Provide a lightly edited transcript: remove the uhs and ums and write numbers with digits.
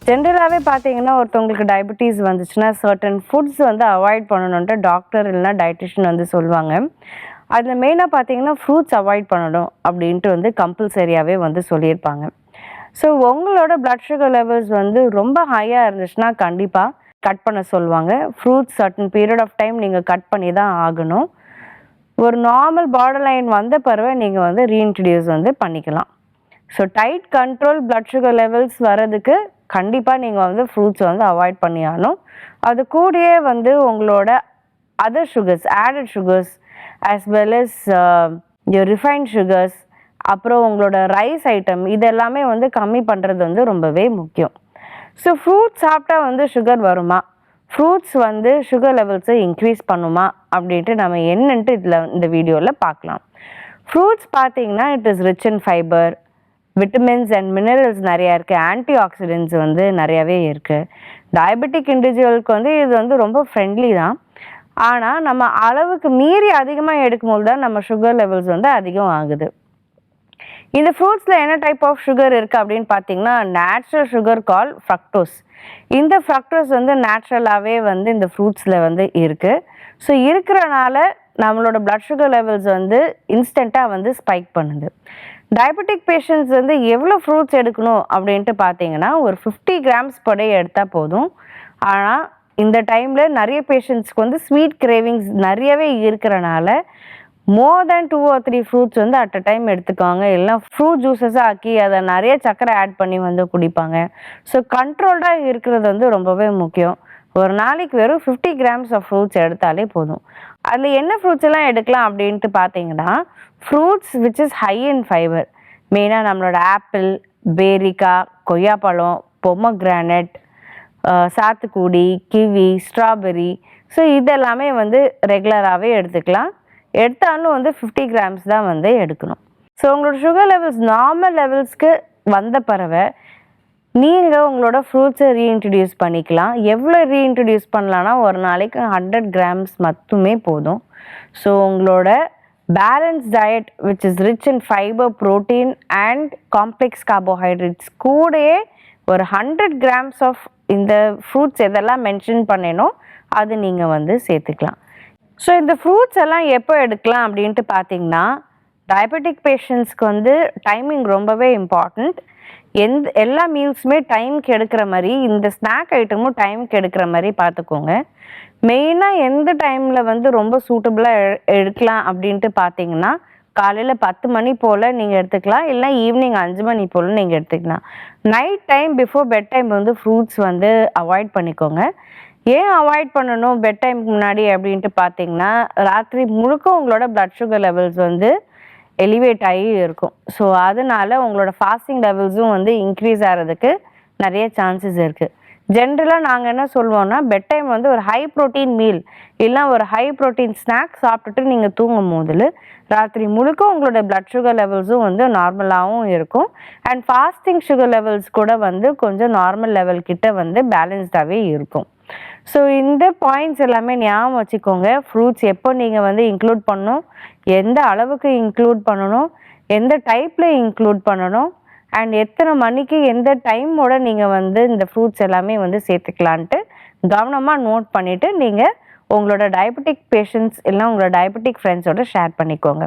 ஜென்ரலாகவே பார்த்தீங்கன்னா ஒருத்தவங்களுக்கு டயபெட்டிஸ் வந்துச்சுன்னா சர்டன் ஃபுட்ஸ் வந்து அவாய்ட் பண்ணணுன்ட்டு டாக்டர் இல்லைனா டயட்டிஷியன் வந்து சொல்லுவாங்க. அதில் மெயினாக பார்த்தீங்கன்னா ஃப்ரூட்ஸ் அவாய்ட் பண்ணணும் அப்படின்ட்டு வந்து கம்பல்சரியாகவே வந்து சொல்லியிருப்பாங்க. ஸோ உங்களோட பிளட் சுகர் லெவல்ஸ் வந்து ரொம்ப ஹையாக இருந்துச்சுன்னா கண்டிப்பாக கட் பண்ண சொல்லுவாங்க. Fruits certain period of time நீங்கள் கட் பண்ணி தான் ஆகணும். ஒரு நார்மல் பார்டர் லைன் வந்த பிறகு நீங்கள் வந்து ரீஇன்ட்ரடியூஸ் வந்து பண்ணிக்கலாம். So tight control blood sugar levels வர்றதுக்கு கண்டிப்பாக நீங்கள் வந்து ஃப்ரூட்ஸ் வந்து அவாய்ட் பண்ணியாகணும். அது கூடயே வந்து உங்களோட other sugars, added sugars as well as refined sugars, அப்புறம் உங்களோட ரைஸ் ஐட்டம் இதெல்லாமே வந்து கம்மி பண்ணுறது வந்து ரொம்பவே முக்கியம். ஸோ ஃப்ரூட்ஸ் சாப்பிட்டா வந்து சுகர் வருமா, ஃப்ரூட்ஸ் வந்து சுகர் லெவல்ஸை இன்க்ரீஸ் பண்ணுமா அப்படின்ட்டு நம்ம என்னன்ட்டு இந்த வீடியோவில் பார்க்கலாம். ஃப்ரூட்ஸ் பார்த்தீங்கன்னா it is rich in fibre, vitamins and minerals நிறையா இருக்குது, ஆன்டி ஆக்சிடென்ட்ஸ் வந்து நிறையாவே இருக்குது. டயபெட்டிக் இண்டிவிஜுவலுக்கு வந்து இது வந்து ரொம்ப ஃப்ரெண்ட்லி தான். ஆனால் நம்ம அளவுக்கு மீறி அதிகமாக எடுக்கும்போது தான் நம்ம சுகர் லெவல்ஸ் வந்து அதிகம் ஆகுது. இந்த ஃப்ரூட்ஸில் என்ன டைப் ஆஃப் சுகர் இருக்குது அப்படின்னு பார்த்தீங்கன்னா நேச்சுரல் சுகர் கால் ஃப்ரக்டோஸ். இந்த ஃப்ரக்டோஸ் வந்து நேச்சுரலாகவே வந்து இந்த ஃப்ரூட்ஸில் வந்து இருக்குது. ஸோ இருக்கிறனால நம்மளோட பிளட் சுகர் லெவல்ஸ் வந்து இன்ஸ்டண்ட்டாக வந்து ஸ்பைக் பண்ணுது. டயபெட்டிக் பேஷண்ட்ஸ் வந்து எவ்வளோ ஃப்ரூட்ஸ் எடுக்கணும் அப்படின்ட்டு பார்த்தீங்கன்னா ஒரு 50 கிராம்ஸ் per day எடுத்தால் போதும். ஆனால் இந்த டைமில் நிறைய பேஷண்ட்ஸ்க்கு வந்து ஸ்வீட் கிரேவிங்ஸ் நிறையவே இருக்கிறனால மோர் தேன் 2 or 3 ஃப்ரூட்ஸ் வந்து அட் அ டைம் எடுத்துக்குவாங்க. எல்லாம் ஃப்ரூட் ஜூஸஸாக ஆக்கி அதை நிறைய சர்க்கரை ஆட் பண்ணி வந்து குடிப்பாங்க. ஸோ கண்ட்ரோல்டாக இருக்கிறது வந்து ரொம்பவே முக்கியம். ஒரு நாளைக்கு வெறும் 50 கிராம்ஸ் ஆஃப் ஃப்ரூட்ஸ் எடுத்தாலே போதும். அதில் என்ன ஃப்ரூட்ஸ் எல்லாம் எடுக்கலாம் அப்படின்ட்டு பார்த்தீங்கன்னா fruits which is high in fibre. மெயினாக நம்மளோட ஆப்பிள், பேரிக்காய், கொய்யாப்பழம், பொமக்ரானட், சாத்துக்குடி, கிவி, ஸ்ட்ராபெரி. ஸோ இதெல்லாமே வந்து ரெகுலராகவே எடுத்துக்கலாம். எடுத்தாலும் வந்து 50 கிராம்ஸ் தான் வந்து எடுக்கணும். ஸோ உங்களோட சுகர் லெவல்ஸ் நார்மல் லெவல்ஸ்க்கு வந்த பிறகு நீங்கள் உங்களோட ஃப்ரூட்ஸை ரீஇன்ட்ரடியூஸ் பண்ணிக்கலாம். எவ்வளோ ரீஇன்ட்ரடியூஸ் பண்ணலான்னா ஒரு நாளைக்கு 100 கிராம்ஸ் மட்டுமே போதும். ஸோ உங்களோட balance diet which is rich in fibre, protein and complex carbohydrates கூடயே ஒரு 100 கிராம்ஸ் ஆஃப் இந்த ஃப்ரூட்ஸ் எதெல்லாம் மென்ஷன் பண்ணேனோ அது நீங்கள் வந்து சேர்த்துக்கலாம். ஸோ இந்த ஃப்ரூட்ஸ் எல்லாம் எப்போ எடுக்கலாம் அப்படின்ட்டு பார்த்தீங்கன்னா டயபெட்டிக் பேஷண்ட்ஸ்க்கு வந்து டைமிங் ரொம்பவே இம்பார்ட்டண்ட். எல்லா மீல்ஸுமே டைமுக்கு எடுக்கிற மாதிரி இந்த ஸ்நாக் ஐட்டமும் டைமுக்கு எடுக்கிற மாதிரி பார்த்துக்கோங்க. மெயினாக எந்த டைமில் வந்து ரொம்ப சூட்டபுளாக எடுக்கலாம் அப்படின்ட்டு பார்த்தீங்கன்னா காலையில் 10 மணி போல் நீங்கள் எடுத்துக்கலாம், இல்லை ஈவினிங் 5 மணி போல் நீங்கள் எடுத்துக்கலாம். Night time before bed time வந்து ஃப்ரூட்ஸ் வந்து அவாய்ட் பண்ணிக்கோங்க. ஏன் அவாய்ட் பண்ணணும் பெட் டைமுக்கு முன்னாடி அப்படின்ட்டு பார்த்தீங்கன்னா ராத்திரி முழுக்க உங்களோட பிளட் சுகர் லெவல்ஸ் வந்து எலிவேட் ஆகி இருக்கும். ஸோ அதனால் உங்களோட ஃபாஸ்டிங் லெவல்ஸும் வந்து இன்க்ரீஸ் ஆகிறதுக்கு நிறைய சான்சஸ் இருக்குது. ஜென்ரலாக நாங்கள் என்ன சொல்லுவோம்னா பெட் டைம் வந்து ஒரு ஹை ப்ரோட்டீன் மீல் இல்லை ஒரு ஹை ப்ரோட்டீன் ஸ்நாக் சாப்பிட்டுட்டு நீங்கள் தூங்கும் போதில் ராத்திரி முழுக்க உங்களோட பிளட் சுகர் லெவல்ஸும் வந்து நார்மலாகவும் இருக்கும். அண்ட் ஃபாஸ்டிங் சுகர் லெவல்ஸ் கூட வந்து கொஞ்சம் நார்மல் லெவல் கிட்ட வந்து பேலன்ஸ்டாகவே இருக்கும். ஸோ இந்த பாயிண்ட்ஸ் எல்லாமே ஞாபகம் வச்சுக்கோங்க. ஃப்ரூட்ஸ் எப்போ நீங்கள் வந்து இன்க்ளூட் பண்ணணும், எந்த அளவுக்கு இன்க்ளூட் பண்ணணும், எந்த டைப்பில் இன்க்ளூட் பண்ணணும், அண்ட் எத்தனை மணிக்கு எந்த டைமோட நீங்கள் வந்து இந்த ஃப்ரூட்ஸ் எல்லாமே வந்து சேர்த்துக்கலான்ட்டு கவனமாக நோட் பண்ணிவிட்டு நீங்கள் உங்களோட டயபெட்டிக் பேஷண்ட்ஸ் இல்லை உங்களோட டயபெட்டிக் ஃப்ரெண்ட்ஸோட ஷேர் பண்ணிக்கோங்க.